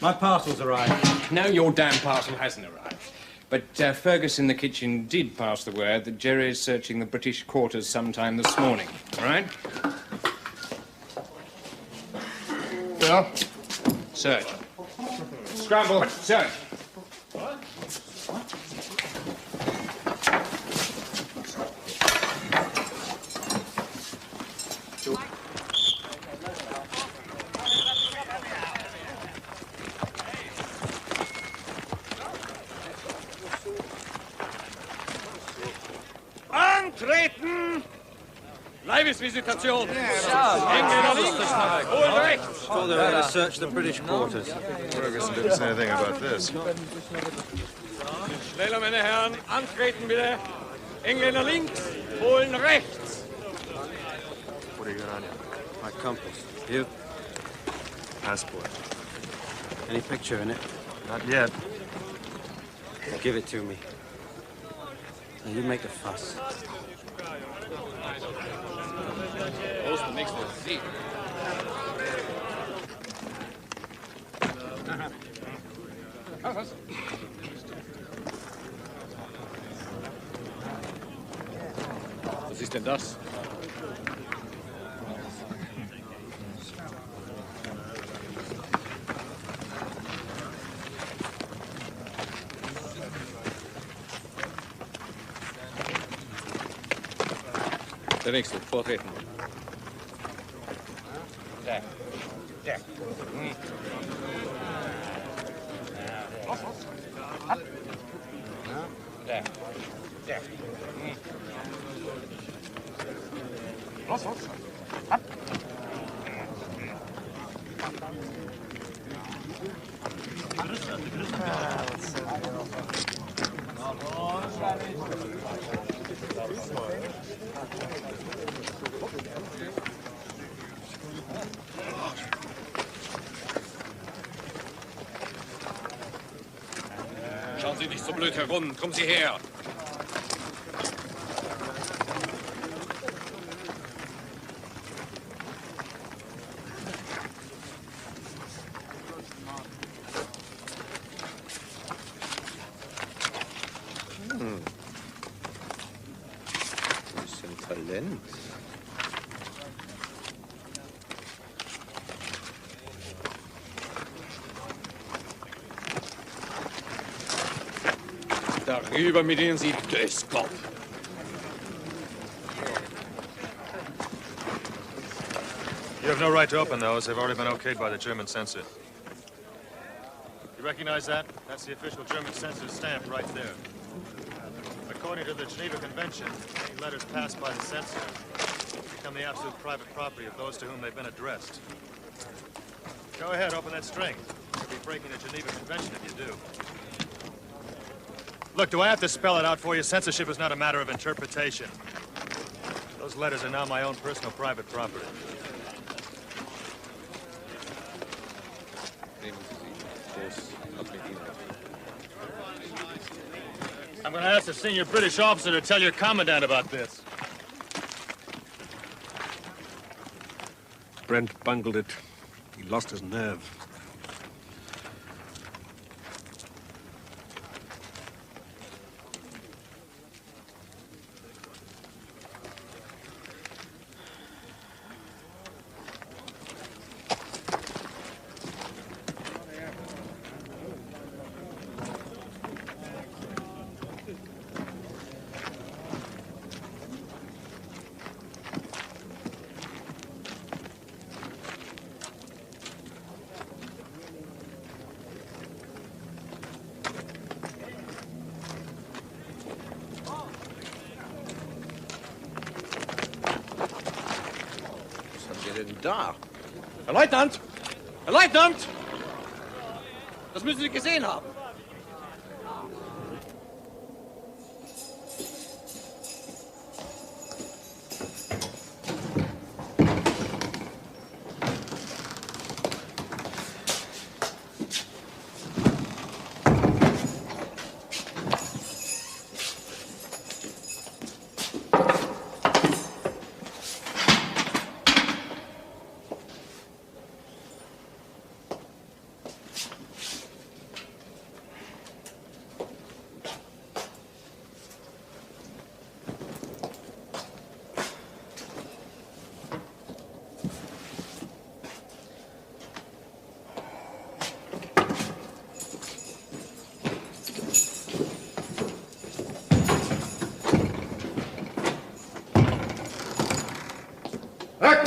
My parcel's arrived. No, your damn parcel hasn't arrived. But Fergus in the kitchen did pass the word that Jerry is searching the British quarters sometime this morning, right? Yeah. Search. Scramble, search. What? Antreten! Leibesvisitation! Hol rechts! Told her how to search the British quarters. Ferguson didn't say anything about this. Schneller, meine Herren, antreten bitte! Engländer links, Polen rechts! What do you got on you? My compass. You? Passport. Any picture in it? Not yet. Give it to me. Now you make a fuss. Groß und nächste Sie. Was? Was ist denn das? Der nächste, vortreten. Der. Los. Ab. Der. Los. Ab. Schauen Sie nicht so blöd herum. Kommen Sie her. Das ist ein Talent. Darüber mit Ihnen, Sie Döskopf. You have no right to open those. They've already been okayed by the German censor. You recognize that? That's the official German censor's stamp right there. According to the Geneva Convention, any letters passed by the censor become the absolute private property of those to whom they've been addressed. Go ahead, open that string. You'll be breaking the Geneva Convention if you do. Look, do I have to spell it out for you? Censorship is not a matter of interpretation. Those letters are now my own personal private property. I'm going to ask the senior British officer to tell your commandant about this. Brent bungled it. He lost his nerve. Da. Herr Leutnant! Herr Leutnant! Das müssen Sie gesehen haben.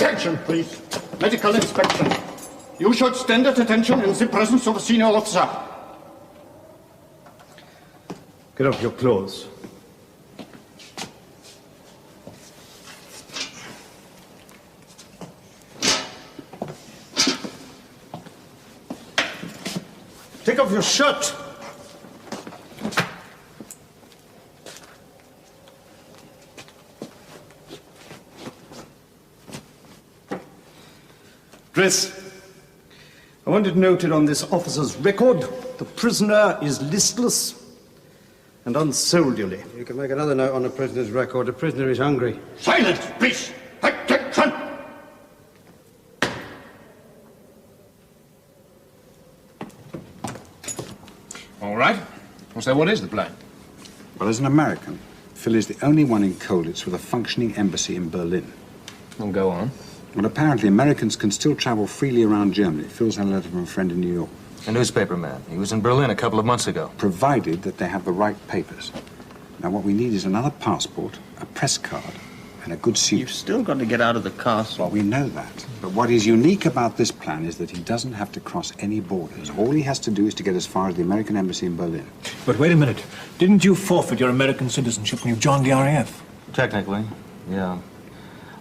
Attention, please. Medical inspection. You should stand at attention in the presence of a senior officer. Get off your clothes. Take off your shirt. Dress. I want it noted on this officer's record, the prisoner is listless and unsoldierly. You can make another note on the prisoner's record. The prisoner is hungry. Silence, please! Attention! All right. So what is the plan? Well, as an American, Phil is the only one in Colditz with a functioning embassy in Berlin. Well, go on. Well, apparently Americans can still travel freely around Germany. Phil's had a letter from a friend in New York. A newspaper man. He was in Berlin a couple of months ago. Provided that they have the right papers. Now, what we need is another passport, a press card, and a good suit. You've still got to get out of the castle. Well, we know that. But what is unique about this plan is that he doesn't have to cross any borders. All he has to do is to get as far as the American embassy in Berlin. But wait a minute. Didn't you forfeit your American citizenship when you joined the RAF? Technically, yeah.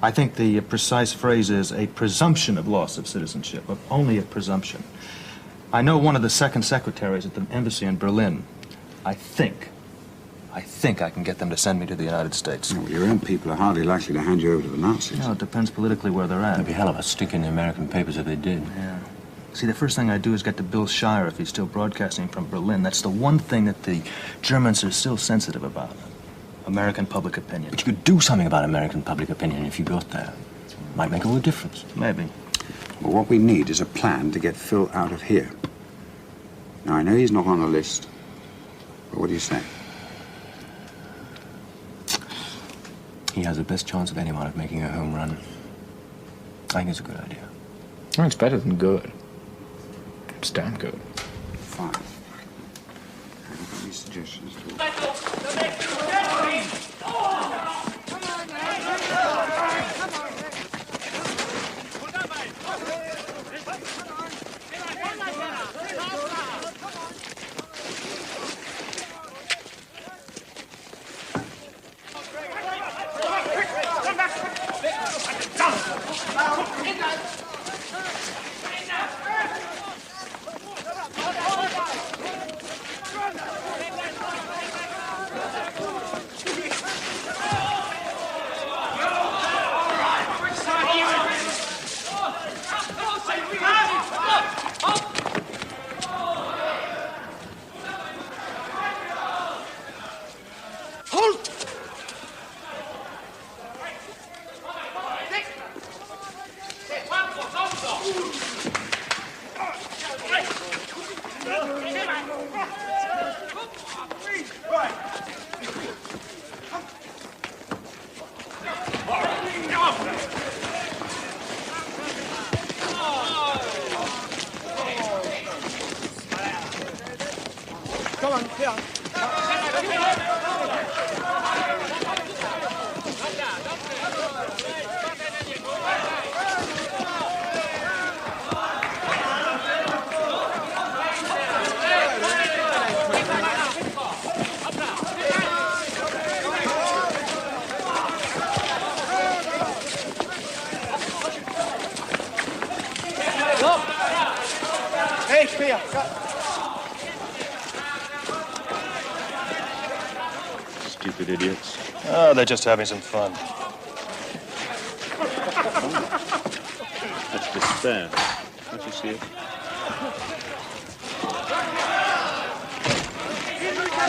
I think the precise phrase is a presumption of loss of citizenship, but only a presumption. I know one of the second secretaries at the embassy in Berlin. I think I can get them to send me to the United States. Well, your own people are hardly likely to hand you over to the Nazis. No, it depends politically where they're at. It'd be hell of a stick in the American papers if they did. Yeah. See, the first thing I do is get to Bill Shire if he's still broadcasting from Berlin. That's the one thing that the Germans are still sensitive about. American public opinion. But you could do something about American public opinion if you got there. Might make all the difference. Maybe. Well, what we need is a plan to get Phil out of here. Now, I know he's not on the list, but what do you say? He has the best chance of anyone of making a home run. I think it's a good idea. Well, it's better than good. It's damn good. Fine. Have you got any suggestions? Stupid idiots. Oh, they're just having some fun. That's despair. Don't you see it?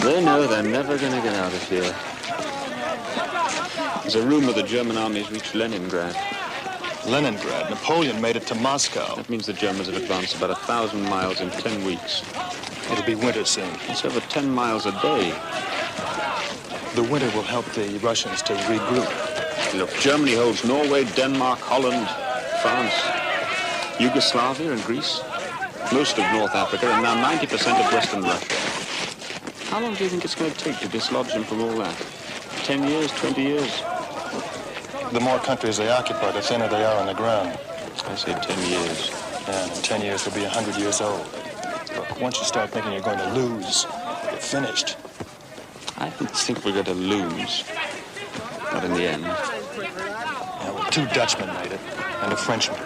They know they're never going to get out of here. There's a rumor the German army's reached Leningrad. Leningrad? Napoleon made it to Moscow. That means the Germans have advanced about 1,000 miles in 10 weeks. It'll be winter soon. It's over 10 miles a day. The winter will help the Russians to regroup. Look, Germany holds Norway, Denmark, Holland, France, Yugoslavia and Greece, most of North Africa, and now 90% of Western Russia. How long do you think it's going to take to dislodge them from all that? 10 years, 20 years? The more countries they occupy, the thinner they are on the ground. I say 10 years. And in 10 years, they'll be 100 years old. Look, once you start thinking you're going to lose, you're finished. I don't think we're going to lose. Not in the end. Yeah, well, 2 Dutchmen made it, and a Frenchman.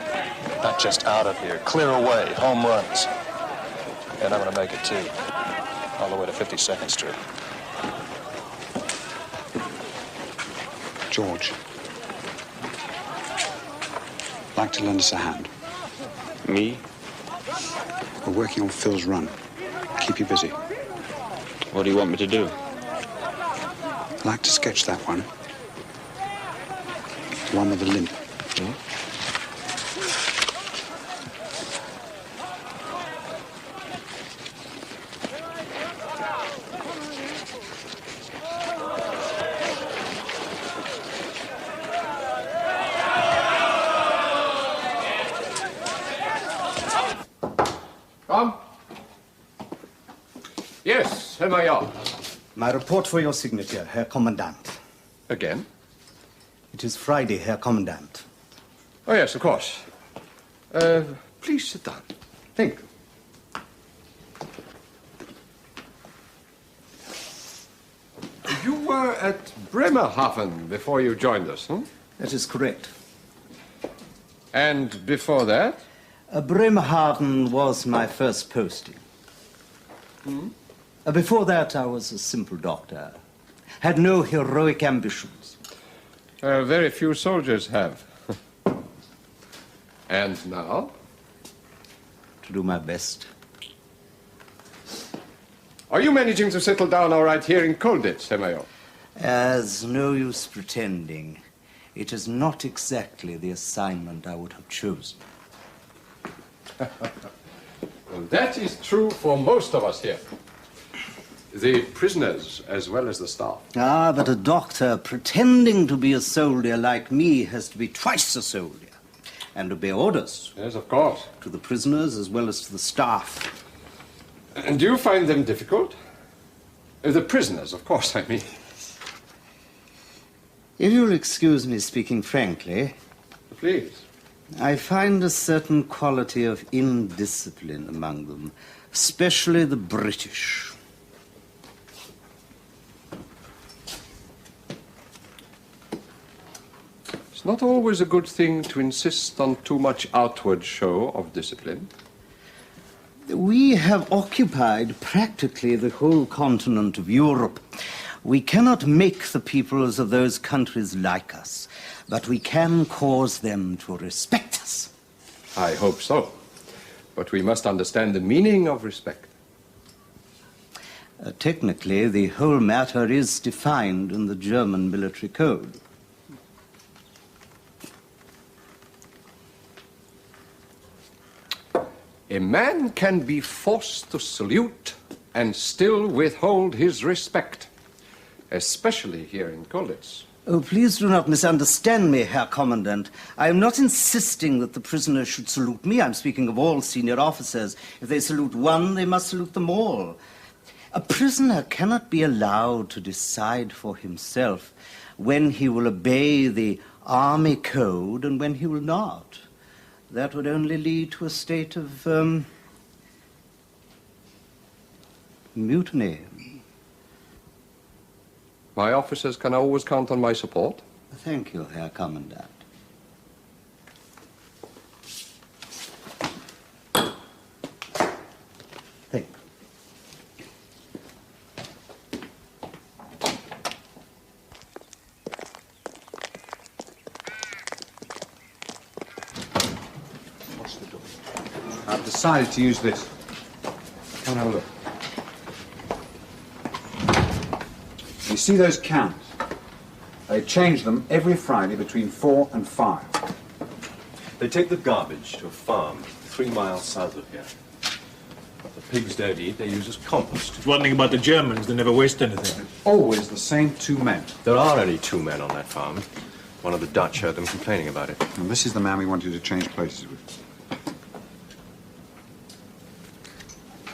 Not just out of here. Clear away, home runs. And I'm going to make it, too. All the way to 52nd Street. George. Like to lend us a hand? Me? We're working on Phil's run. Keep you busy. What do you want me to do? I'd like to sketch that one. The one with the limp. Come. Yes, Herr Major. My report for your signature, Herr Commandant. Again? It is Friday, Herr Commandant. Oh, yes, of course. Please sit down. Thank you. You were at Bremerhaven before you joined us, huh? That is correct. And before that? Bremerhaven was my first posting. Before that, I was a simple doctor. Had no heroic ambitions. Very few soldiers have. And now? To do my best. Are you managing to settle down all right here in Colditz, Herr Major? As no use pretending. It is not exactly the assignment I would have chosen. Well, that is true for most of us here. The prisoners as well as the staff. Ah, but a doctor pretending to be a soldier like me has to be twice a soldier. And obey orders. Yes, of course. To the prisoners as well as to the staff. And do you find them difficult? The prisoners, of course, I mean. If you'll excuse me speaking frankly. Please. I find a certain quality of indiscipline among them, especially the British. It's not always a good thing to insist on too much outward show of discipline. We have occupied practically the whole continent of Europe. We cannot make the peoples of those countries like us, but we can cause them to respect us. I hope so. But we must understand the meaning of respect. Technically, the whole matter is defined in the German military code. A man can be forced to salute and still withhold his respect, especially here in Colditz. Oh, please do not misunderstand me, Herr Commandant. I am not insisting that the prisoners should salute me. I'm speaking of all senior officers. If they salute one, they must salute them all. A prisoner cannot be allowed to decide for himself when he will obey the army code and when he will not. That would only lead to a state of mutiny. My officers can always count on my support. Thank you, Herr Commandant. Thank you. What's the door? I've decided to use this. Come and have a look. You see those cans? They change them every Friday between 4 and 5. They take the garbage to a farm 3 miles south of here. What the pigs don't eat, they use as compost. One thing about the Germans, they never waste anything. Always the same 2 men. There are only 2 men on that farm. One of the Dutch heard them complaining about it. And this is the man we wanted to change places with.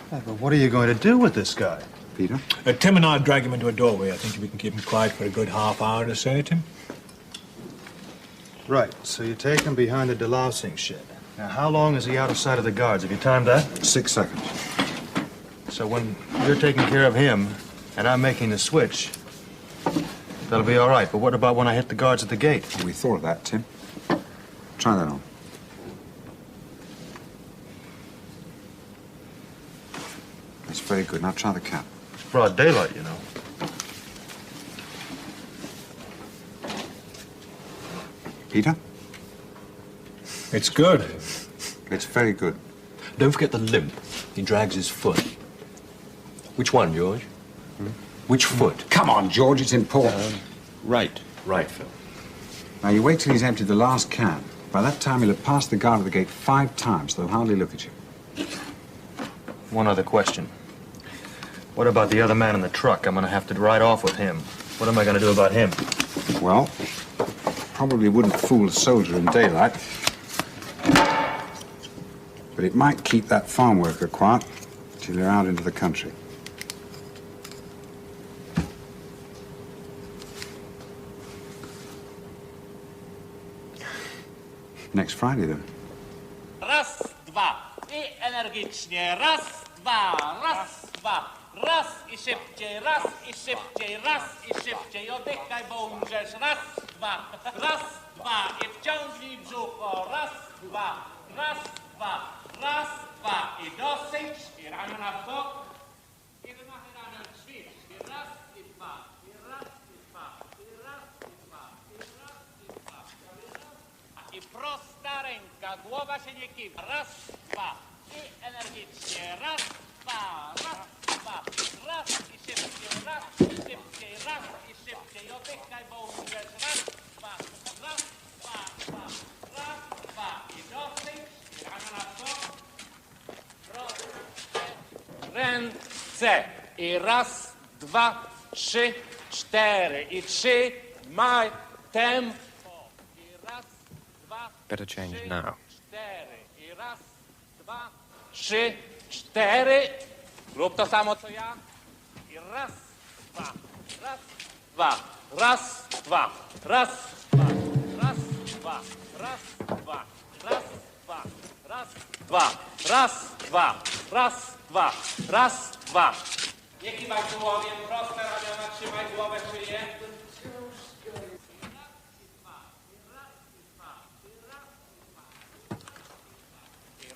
But what are you going to do with this guy? Peter? Tim and I drag him into a doorway. I think we can keep him quiet for a good half hour to say to him. Right, so you take him behind the delousing shed. Now, how long is he out of sight of the guards? Have you timed that? 6 seconds. So when you're taking care of him and I'm making the switch, that'll be all right. But what about when I hit the guards at the gate? We thought of that, Tim. Try that on. That's very good. Now try the cap. It's broad daylight, you know. Peter? It's good. It's very good. Don't forget the limp. He drags his foot. Which one, George? Which foot? Come on, George, it's important. Right. Right, Phil. Now, you wait till he's emptied the last can. By that time, he'll have passed the guard at the gate 5 times, so they'll hardly look at you. One other question. What about the other man in the truck? I'm gonna have to ride off with him. What am I gonna do about him? Well, probably wouldn't fool a soldier in daylight. But it might keep that farm worker quiet till you're out into the country. Next Friday, then. Raz, dwa. I energicznie. Raz, dwa. Raz, dwa. Raz i szybciej. Raz i szybciej. Raz i szybciej. Oddychaj, bo umrzesz. Raz, dwa. Raz, dwa. I wciągnij brzucho. Raz, dwa. Raz, dwa. Raz, dwa. I dosyć. I ramiona w bok. I wymachy ramion ćwicz. I raz, i dwa. I raz, i dwa. I raz, i dwa. I raz, i dwa. I prosta ręka, głowa się nie kiwa. Raz, dwa. I energicznie. Raz, dwa. Raz, dwa. Raz i szybciej. Raz i szybciej. Raz i szybciej. Oddychaj, bo umrzesz. Raz, dwa. Raz, dwa, dwa. Raz, dwa. I dosyć. I ramiona w bok. Proste ręce. I raz, dwa, trzy, cztery. I trzy. Maj tempo. I raz, dwa, Better change now. cztery. I raz, dwa, trzy, cztery. Rób to samo, co ja. I raz, dwa, raz, dwa, raz, dwa, raz, dwa, raz, dwa, raz, dwa, raz, dwa, raz, dwa, raz, dwa, raz, dwa, raz, dwa. Nie kiwaj tułowiem, proste ramiona, trzymaj głowę, szyję.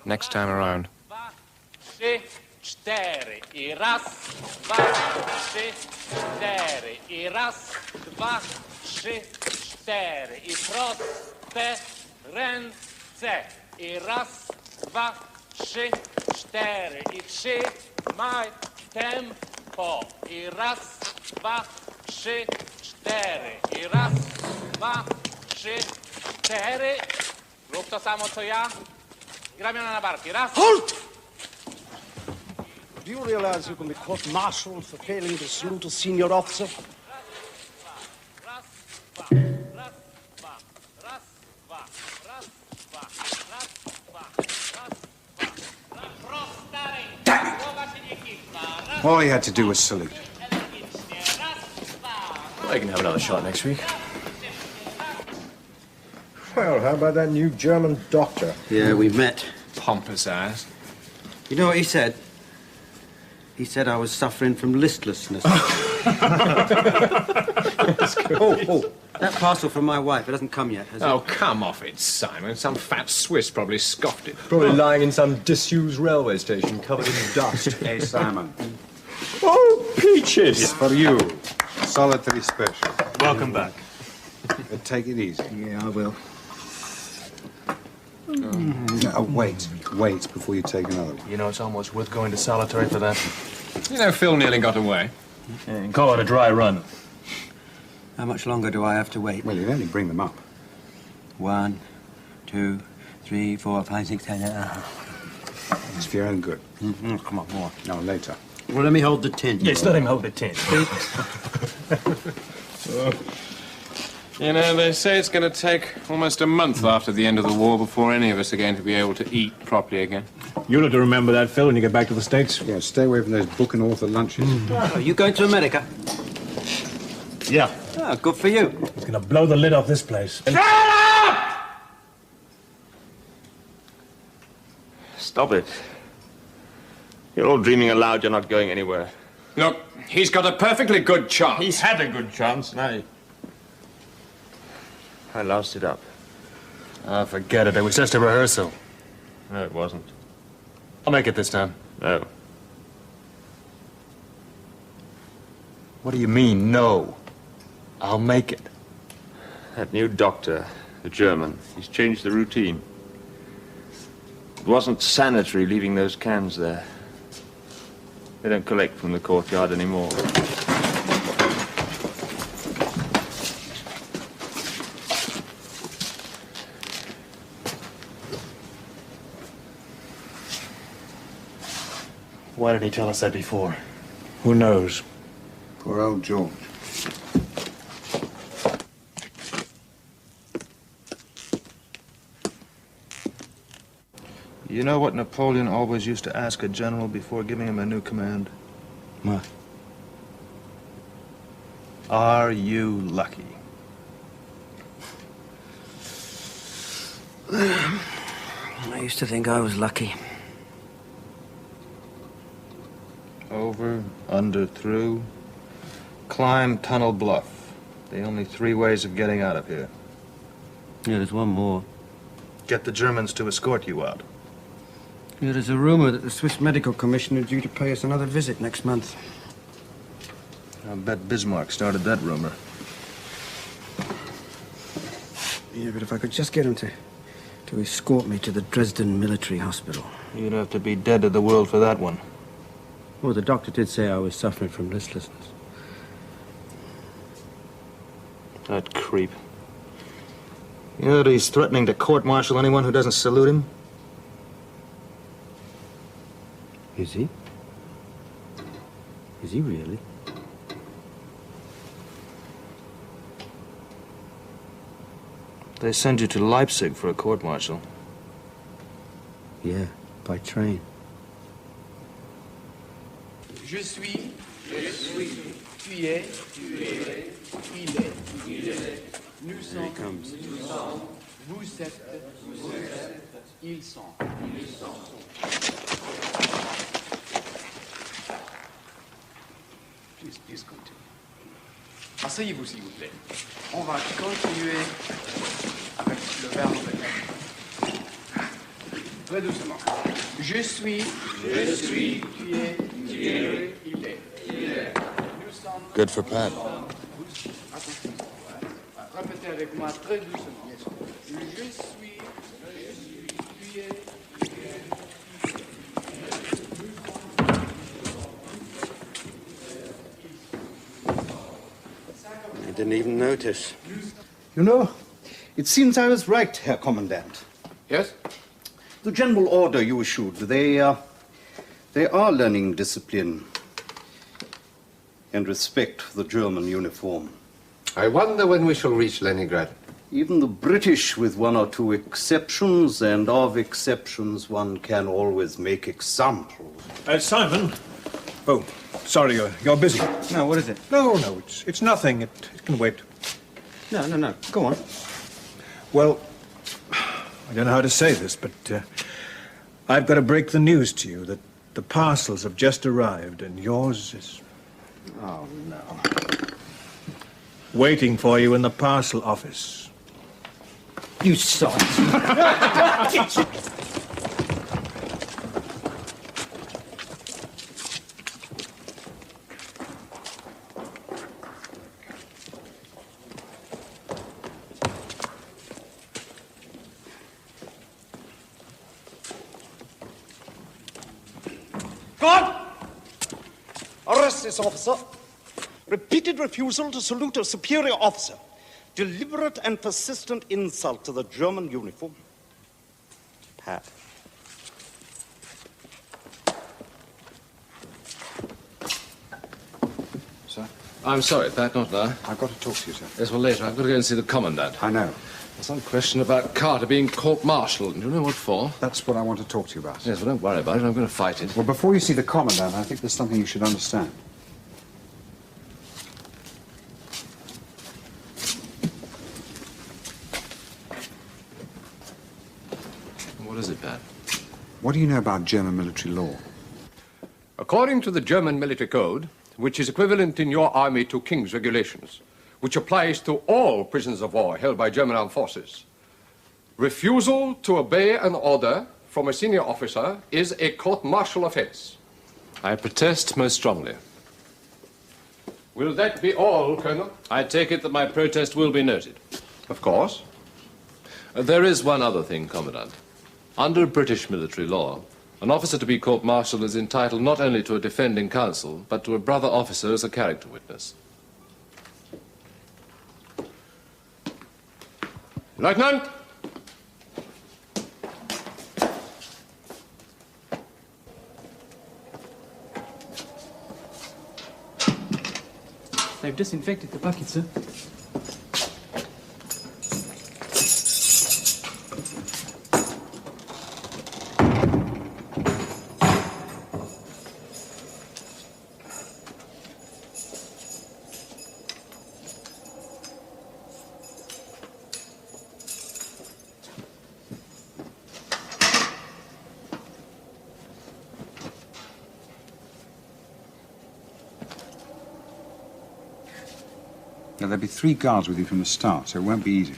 Next time around. Dwa, trzy, cztery. I raz, dwa, trzy, cztery. I raz, dwa, trzy, cztery. I proste ręce. I raz, dwa, trzy, cztery. I trzy, maj tempo. I raz, dwa, trzy, cztery. I raz, dwa, trzy, cztery. Rób to samo, co ja. I ramiona na barki. Raz. Halt! Do you realize you can be court-martialed for failing to salute a senior officer? All he had to do was salute. Well, you can have another shot next week. Well, how about that new German doctor? Yeah, we met. Pompous ass. You know what he said? He said I was suffering from listlessness. That parcel from my wife, it hasn't come yet, has it? Oh, come off it, Simon. Some fat Swiss probably scoffed it. Probably lying in some disused railway station covered in dust. Hey, Simon. Oh, peaches! It's for you. Solitary special. Welcome back. But take it easy. Yeah, I will. Oh, wait before you take another one. You know, it's almost worth going to solitary for that. You know, Phil nearly got away. Yeah, and call it a dry run. How much longer do I have to wait? Well, you'd only bring them up. 1, 2, 3, 4, 5, 6, 7, 8. It's for your own good. Come on, more. No, later. Well, let me hold the tin. Yes, let him hold the tin. You know, they say it's going to take almost a month after the end of the war before any of us are going to be able to eat properly again. You'll have to remember that, Phil, when you get back to the States. Yeah, stay away from those book and author lunches. Are you going to America? Yeah. Oh, good for you. He's gonna blow the lid off this place. Shut up! Stop it. You're all dreaming aloud. You're not going anywhere. Look, he's got a perfectly good chance. He's had a good chance. Now, I loused it up. Ah, forget it. It was just a rehearsal. No, it wasn't. I'll make it this time. No. What do you mean, no? I'll make it. That new doctor, the German, he's changed the routine. It wasn't sanitary leaving those cans there. They don't collect from the courtyard anymore. Why did he tell us that before? Who knows? Poor old George. You know what Napoleon always used to ask a general before giving him a new command? What? Are you lucky? I used to think I was lucky. Over, under, through. Climb, tunnel, bluff. The only three ways of getting out of here. Yeah, there's one more. Get the Germans to escort you out. Yeah, there's a rumor that the Swiss Medical Commission are due to pay us another visit next month. I bet Bismarck started that rumor. Yeah, but if I could just get him to escort me to the Dresden Military Hospital. You'd have to be dead to the world for that one. Well, the doctor did say I was suffering from listlessness. That creep. You know that he's threatening to court-martial anyone who doesn't salute him? Is he? Is he really? They send you to Leipzig for a court-martial. Yeah, by train. Je suis, tu es, il est. Nous sommes, vous êtes, ils sont. Please continue. Asseyez-vous, s'il vous plaît. On va continuer avec le verbe être. Très doucement. Je suis, tu es, il est. Nous sommes. Good for Pat. Attention. Répétez avec moi très doucement. Je suis, tu es. I didn't even notice. You know, it seems I was right, Herr Commandant. Yes? The general order you issued, they are learning discipline and respect for the German uniform. I wonder when we shall reach Leningrad. Even the British, with one or two exceptions, and of exceptions one can always make examples. Simon. Oh, sorry, you're busy. No, what is it? No, it's nothing. It can wait. No. Go on. Well, I don't know how to say this, but I've got to break the news to you that the parcels have just arrived and yours is... Oh, no. Waiting for you in the parcel office. You sot. Guard! Arrest this officer. Repeated refusal to salute a superior officer. Deliberate and persistent insult to the German uniform. Pat. Sir? I'm sorry, Pat, not now. I've got to talk to you, sir. Yes, well, later. I've got to go and see the Commandant. I know. There's some question about Carter being court-martialed. Do you know what for? That's what I want to talk to you about. Yes, well, don't worry about it. I'm going to fight it. Well, before you see the Commandant, I think there's something you should understand. What is it, Pat? What do you know about German military law? According to the German military code, which is equivalent in your army to King's regulations, which applies to all prisoners of war held by German armed forces, refusal to obey an order from a senior officer is a court-martial offense. I protest most strongly. Will that be all, Colonel? I take it that my protest will be noted. Of course. There is one other thing, Commandant. Under British military law, an officer to be court-martialed is entitled not only to a defending counsel, but to a brother officer as a character witness. Lieutenant! They've disinfected the bucket, sir. Now, there'll be 3 guards with you from the start, so it won't be easy.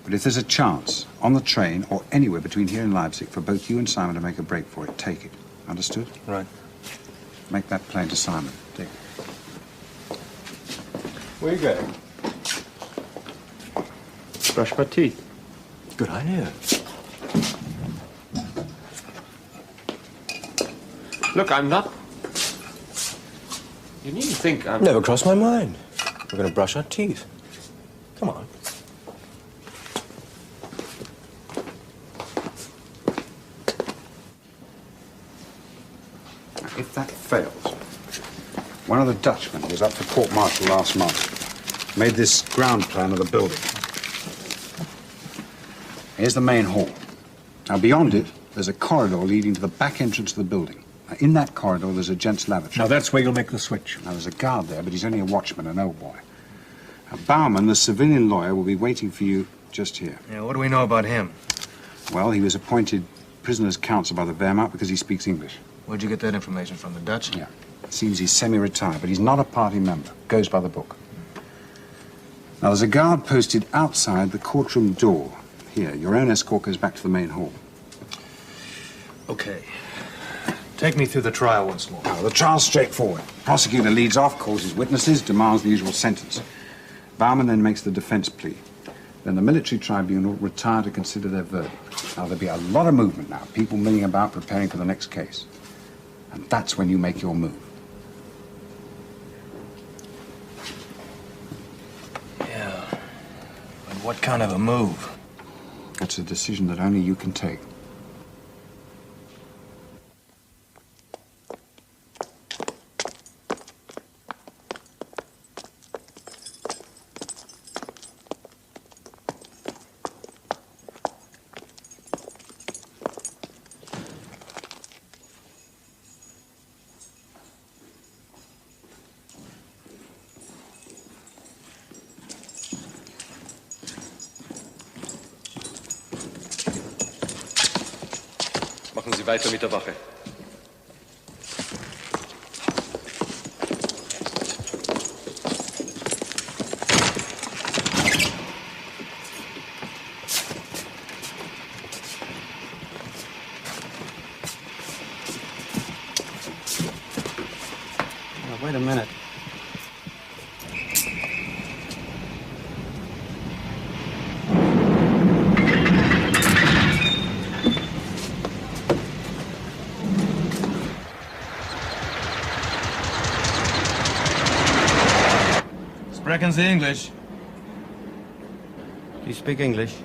But if there's a chance, on the train or anywhere between here and Leipzig, for both you and Simon to make a break for it, take it. Understood? Right. Make that plain to Simon. Take it. Where are you going? Brush my teeth. Good idea. Look, I'm not... You needn't think I'm... Never crossed my mind. We're going to brush our teeth. Come on. If that fails, one of the Dutchmen was up for court-martial last month, made this ground plan of the building. Here's the main hall. Now, beyond it, there's a corridor leading to the back entrance of the building. Now, in that corridor, there's a gents' lavatory. Now, that's where you'll make the switch. Now, there's a guard there, but he's only a watchman, an old boy. Now, Baumann, the civilian lawyer, will be waiting for you just here. Yeah, what do we know about him? Well, he was appointed prisoner's counsel by the Wehrmacht because he speaks English. Where'd you get that information from, the Dutch? Yeah. It seems he's semi-retired, but he's not a party member. Goes by the book. Now, there's a guard posted outside the courtroom door. Here, your own escort goes back to the main hall. Okay. Take me through the trial once more. Now, the trial's straightforward. Prosecutor leads off, calls his witnesses, demands the usual sentence. Baumann then makes the defense plea. Then the military tribunal retire to consider their verdict. Now, there'll be a lot of movement now, people milling about preparing for the next case. And that's when you make your move. Yeah. But what kind of a move? That's a decision that only you can take. Machen Sie weiter mit der Wache. Now, wait a minute. Sprechen Sie English? Do you speak English?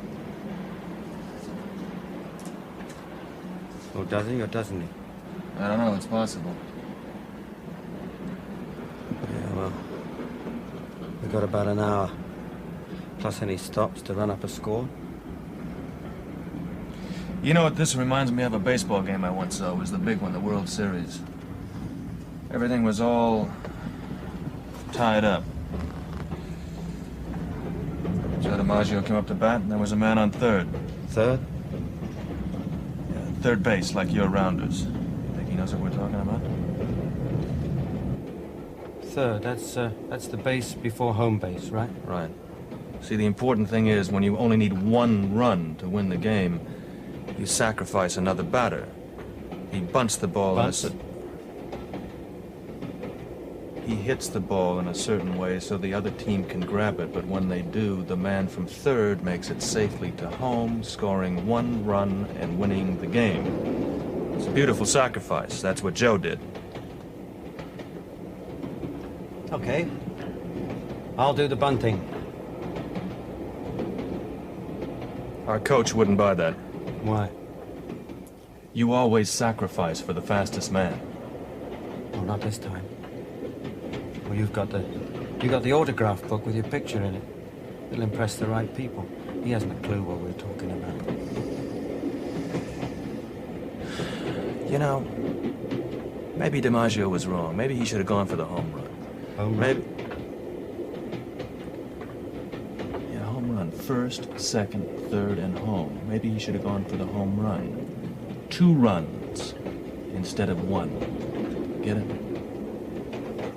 Or does he or doesn't he? I don't know, it's possible. Yeah, well, we've got about an hour, plus any stops to run up a score. You know what this reminds me of? A baseball game I once saw. It was the big one, the World Series. Everything was all tied up. Joe DiMaggio came up to bat, and there was a man on third. Third? Yeah, third base like your rounders. You think he knows what we're talking about? Third, that's the base before home base, right? Right. See, the important thing is when you only need one run to win the game, you sacrifice another batter. He bunts the ball He hits the ball in a certain way so the other team can grab it, but when they do, the man from third makes it safely to home, scoring one run and winning the game. It's a beautiful sacrifice. That's what Joe did. Okay. I'll do the bunting. Our coach wouldn't buy that. Why? You always sacrifice for the fastest man. Oh, not this time. Well, you got the autograph book with your picture in it. It'll impress the right people. He hasn't a clue what we're talking about. You know, maybe DiMaggio was wrong. Maybe he should have gone for the home run. Home run? Maybe. Yeah, home run. First, second, third, and home. Maybe he should have gone for the home run. 2 runs instead of 1. Get it?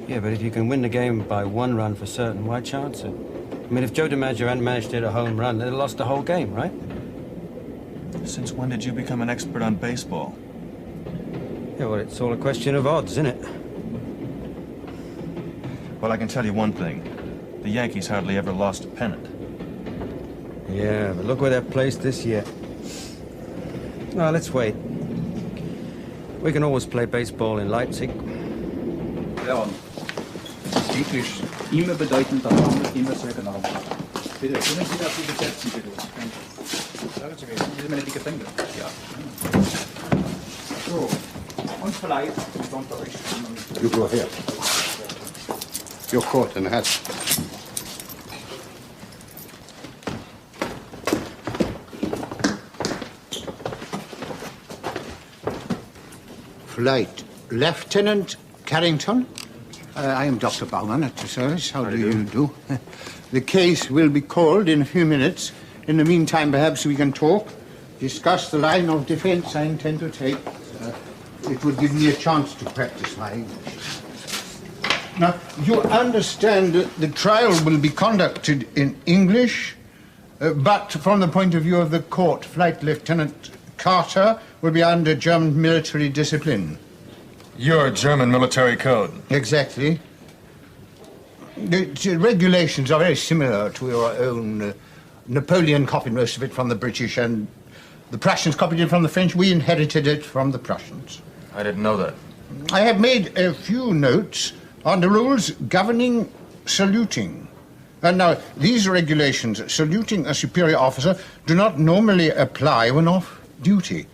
Yeah, but if you can win the game by 1 run for certain, why chance it? I mean, if Joe DiMaggio hadn't managed to hit a home run, they'd have lost the whole game, right? Since when did you become an expert on baseball? Yeah, well, it's all a question of odds, isn't it? Well, I can tell you one thing. The Yankees hardly ever lost a pennant. Yeah, but look where they're placed this year. No, let's wait. We can always play baseball in Leipzig. Ja, Sieg ist immer bedeutend, dass man immer sehr genau macht. Bitte, können Sie das übersetzen, bitte? Sagen Sie mir, das ist meine dicke Finger. Ja. So, und vielleicht unter euch. You go here. Your coat and hat. Flight Lieutenant Carrington? I am Dr. Baumann at the service. How do you do? The case will be called in a few minutes. In the meantime, perhaps we can talk, discuss the line of defense I intend to take. It would give me a chance to practice my English. Now, you understand that the trial will be conducted in English, but from the point of view of the court, Flight Lieutenant Carter will be under German military discipline. Your German military code. Exactly. The regulations are very similar to your own. Napoleon copied most of it from the British, and the Prussians copied it from the French. We inherited it from the Prussians. I didn't know that. I have made a few notes on the rules governing saluting. And now, these regulations, saluting a superior officer, do not normally apply when off duty.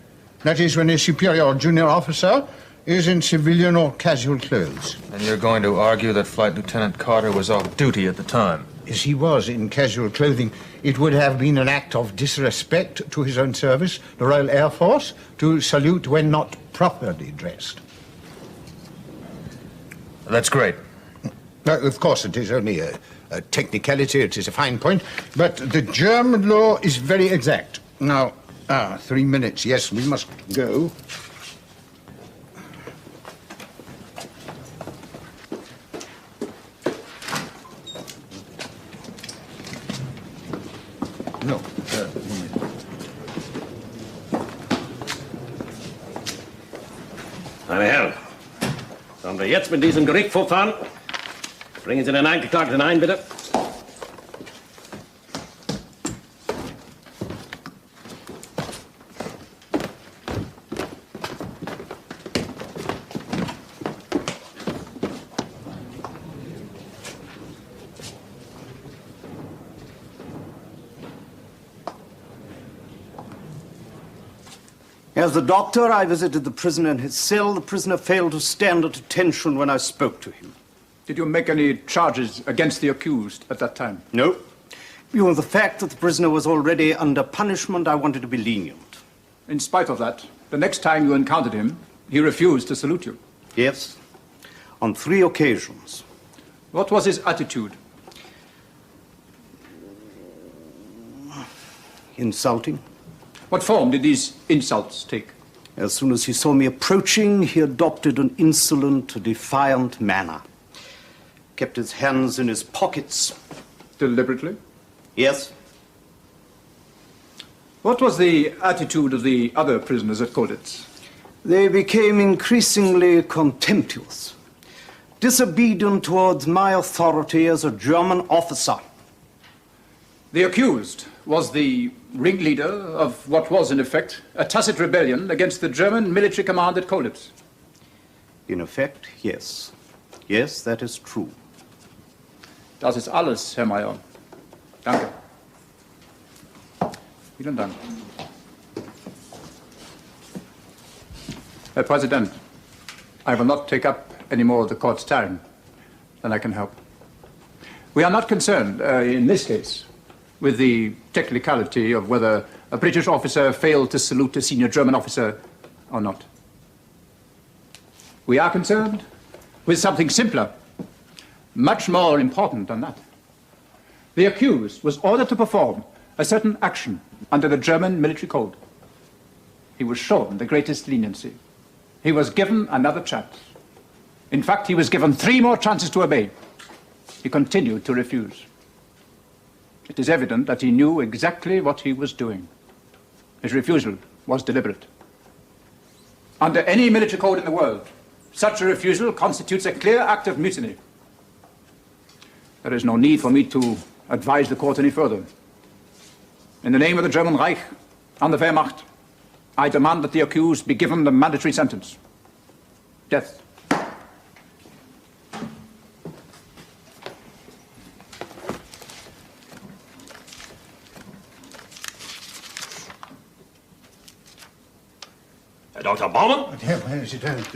That is, when a superior or junior officer is in civilian or casual clothes. And you're going to argue that Flight Lieutenant Carter was off duty at the time? As he was in casual clothing, it would have been an act of disrespect to his own service, the Royal Air Force, to salute when not properly dressed. That's great. Of course, it is only a technicality, it is a fine point, but the German law is very exact. Now, 3 minutes, yes, we must go. No, Moment. Meine Herren, sollen wir jetzt mit diesem Gericht fortfahren? Bringen Sie den Angeklagten ein, bitte. As the doctor, I visited the prisoner in his cell. The prisoner failed to stand at attention when I spoke to him. Did you make any charges against the accused at that time? No. Beyond the fact that the prisoner was already under punishment, I wanted to be lenient. In spite of that, the next time you encountered him, he refused to salute you. Yes, on 3 occasions. What was his attitude? Insulting. What form did these insults take? As soon as he saw me approaching, he adopted an insolent, defiant manner. Kept his hands in his pockets. Deliberately? Yes. What was the attitude of the other prisoners at Colditz? They became increasingly contemptuous, disobedient towards my authority as a German officer. The accused was the ringleader of what was, in effect, a tacit rebellion against the German military command at Colditz. In effect, yes. Yes, that is true. Das ist alles, Herr Mayer. Danke. Vielen Dank. Herr President, I will not take up any more of the court's time than I can help. We are not concerned, in this case, with the technicality of whether a British officer failed to salute a senior German officer or not. We are concerned with something simpler, much more important than that. The accused was ordered to perform a certain action under the German military code. He was shown the greatest leniency. He was given another chance. In fact, he was given 3 more chances to obey. He continued to refuse. It is evident that he knew exactly what he was doing. His refusal was deliberate. Under any military code in the world, such a refusal constitutes a clear act of mutiny. There is no need for me to advise the court any further. In the name of the German Reich and the Wehrmacht, I demand that the accused be given the mandatory sentence. Death. Dr. Baumann? Herr President,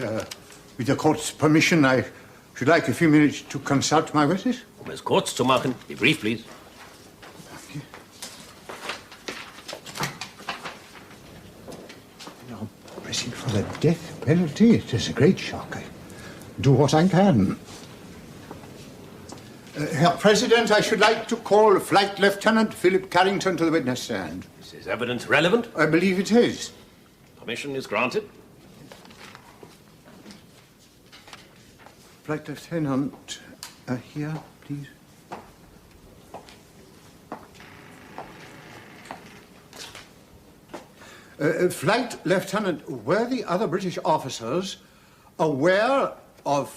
with the court's permission, I should like a few minutes to consult my witness. Um es kurz zu machen, be brief, please. Pressing for the death penalty, it is a great shock. I do what I can. Herr President, I should like to call Flight Lieutenant Philip Carrington to the witness stand. Is his evidence relevant? I believe it is. Permission is granted. Flight Lieutenant, here, please. Flight Lieutenant, were the other British officers aware of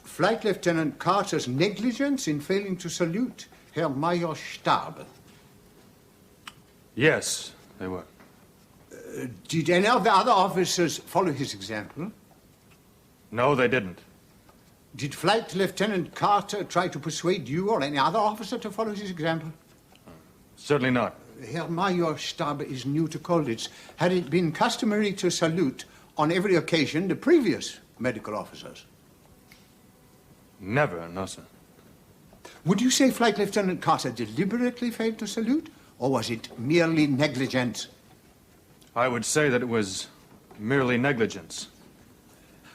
Flight Lieutenant Carter's negligence in failing to salute Herr Major Stab? Yes, they were. Did any of the other officers follow his example? No, they didn't. Did Flight Lieutenant Carter try to persuade you or any other officer to follow his example? Certainly not. Herr Major Stab is new to Colditz. Had it been customary to salute on every occasion the previous medical officers? Never, no, sir. Would you say Flight Lieutenant Carter deliberately failed to salute, or was it merely negligence? I would say that it was merely negligence.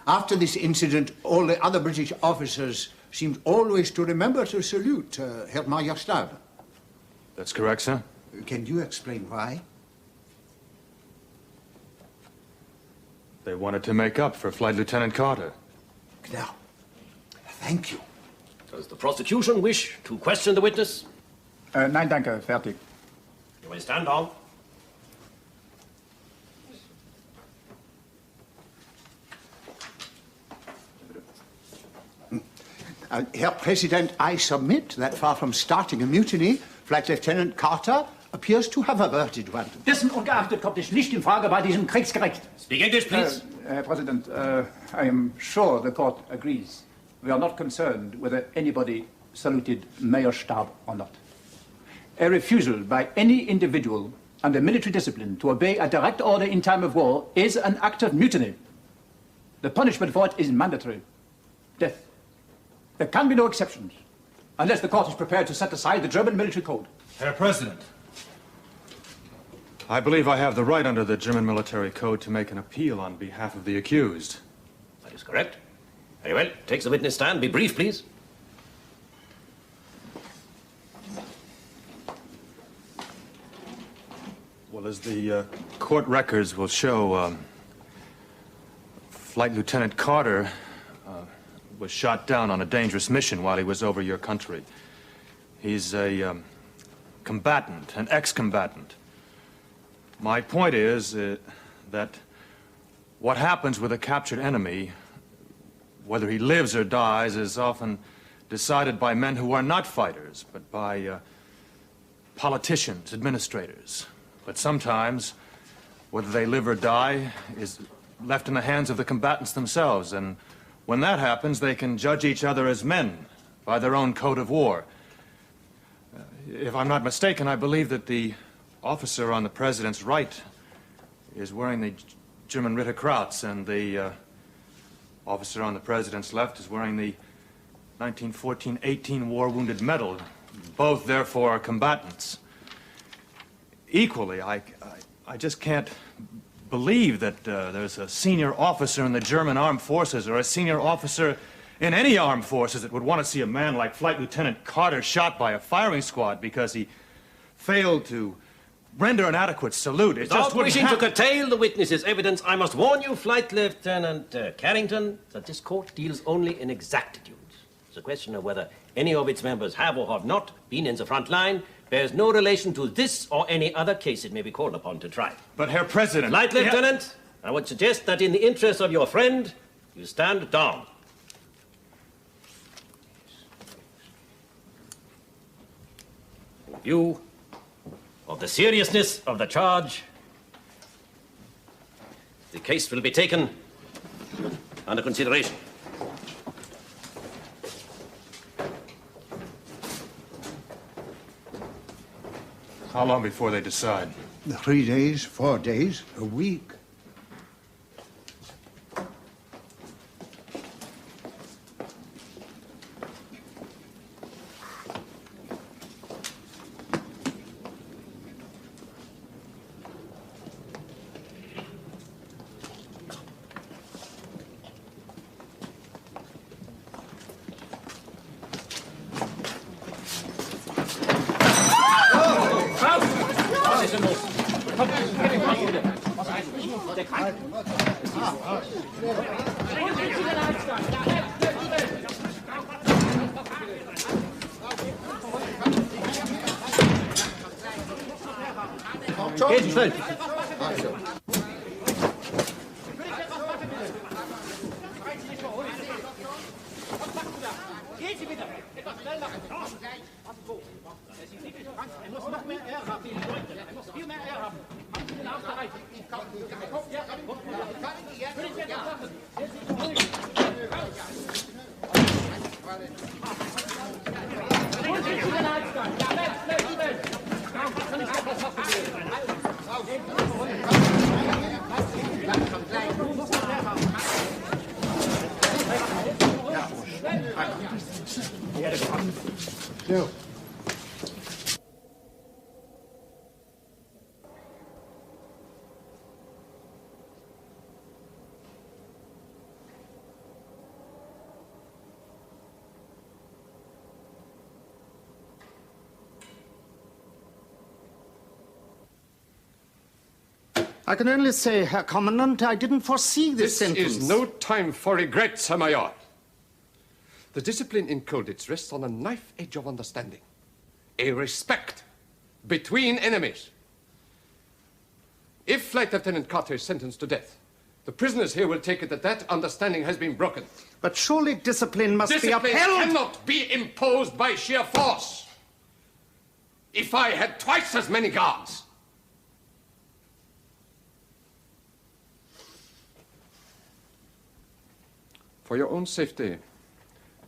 After this incident, all the other British officers seemed always to remember to salute Herr Major Stab. That's correct, sir. Can you explain why? They wanted to make up for Flight Lieutenant Carter. Now, thank you. Does the prosecution wish to question the witness? Nein, danke, fertig. You may stand down. Herr President, I submit that far from starting a mutiny, Flight Lieutenant Carter appears to have averted one. Dessen ungeachtet kommt es nicht in Frage bei diesem Kriegsgericht. Speak English, please. Herr President, I am sure the court agrees. We are not concerned whether anybody saluted Major Stab or not. A refusal by any individual under military discipline to obey a direct order in time of war is an act of mutiny. The punishment for it is mandatory. Death. There can be no exceptions, unless the court is prepared to set aside the German military code. Herr President, I believe I have the right under the German military code to make an appeal on behalf of the accused. That is correct. Very well. Take the witness stand. Be brief, please. Well, as the court records will show, Flight Lieutenant Carter was shot down on a dangerous mission while he was over your country. He's a combatant, an ex-combatant. My point is that what happens with a captured enemy, whether he lives or dies, is often decided by men who are not fighters, but by politicians, administrators. But sometimes, whether they live or die is left in the hands of the combatants themselves, and when that happens, they can judge each other as men by their own code of war. If I'm not mistaken, I believe that the officer on the president's right is wearing the German Ritterkreuz, and the officer on the president's left is wearing the 1914-18 War Wounded Medal. Both, therefore, are combatants. Equally, I just can't believe that there's a senior officer in the German armed forces or a senior officer in any armed forces that would want to see a man like Flight Lieutenant Carter shot by a firing squad because he failed to render an adequate salute. It Without just wouldn't wishing to happen. curtail the witness's evidence, I must warn you, Flight Lieutenant Carrington, that this court deals only in exactitudes. The question of whether any of its members have or have not been in the front line bears no relation to this or any other case it may be called upon to try. But, Herr President... Flight Lieutenant, I would suggest that in the interest of your friend, you stand down. In view of the seriousness of the charge, the case will be taken under consideration. How long before they decide? 3 days, 4 days, a week. Gehen Sie schnell. Gehen Sie bitte! Etwas schnell machen! Warten so! Er ist nicht krank. Er muss noch mehr Air haben, die Leute. Er muss viel mehr Air haben. Machen Sie den Arm da rein. Will ich etwas machen? Jetzt sind Sie ruhig. Wo sind Sie denn Einstein? Ja, schnell! Kann ich noch was machen? Du musst noch Air haben. So. I can only say, Herr Commandant, I didn't foresee this sentence. This is no time for regrets, Herr Major. The discipline in Colditz rests on a knife edge of understanding, a respect between enemies. If Flight Lieutenant Carter is sentenced to death, the prisoners here will take it that that understanding has been broken. But surely discipline must be upheld. Discipline cannot be imposed by sheer force. If I had twice as many guards, for your own safety,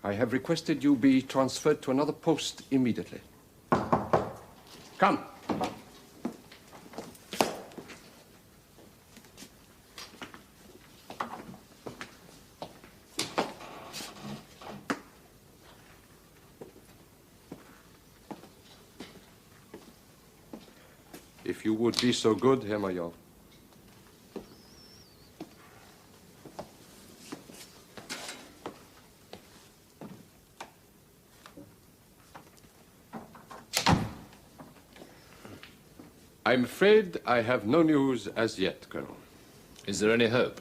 I have requested you be transferred to another post immediately. Come. If you would be so good, Herr Major. I'm afraid I have no news as yet, Colonel. Is there any hope?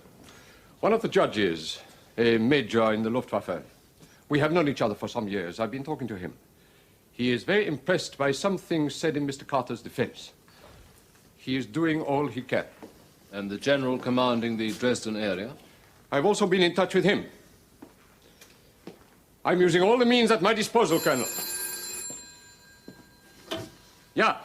One of the judges, a major in the Luftwaffe. We have known each other for some years. I've been talking to him. He is very impressed by some things said in Mr. Carter's defense. He is doing all he can. And the general commanding the Dresden area? I've also been in touch with him. I'm using all the means at my disposal, Colonel. Yeah.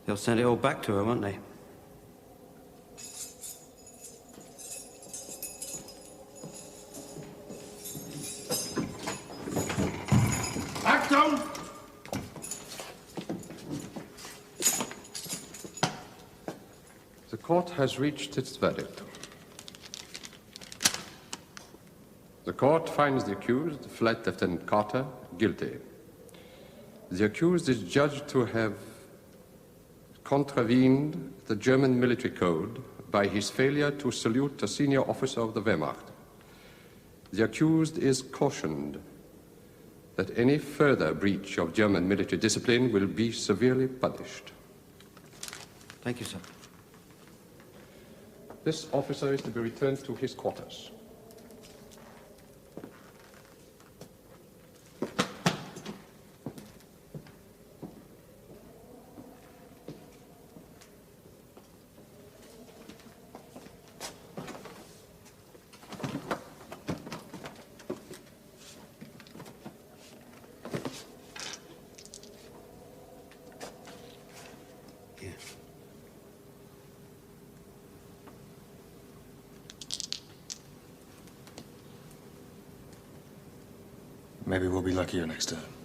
They'll send it all back to her, won't they? Achtung! The court has reached its verdict. The court finds the accused, Flight Lieutenant Carter, guilty. The accused is judged to have contravened the German military code by his failure to salute a senior officer of the Wehrmacht. The accused is cautioned that any further breach of German military discipline will be severely punished. Thank you, sir. This officer is to be returned to his quarters. Maybe we'll be luckier next time.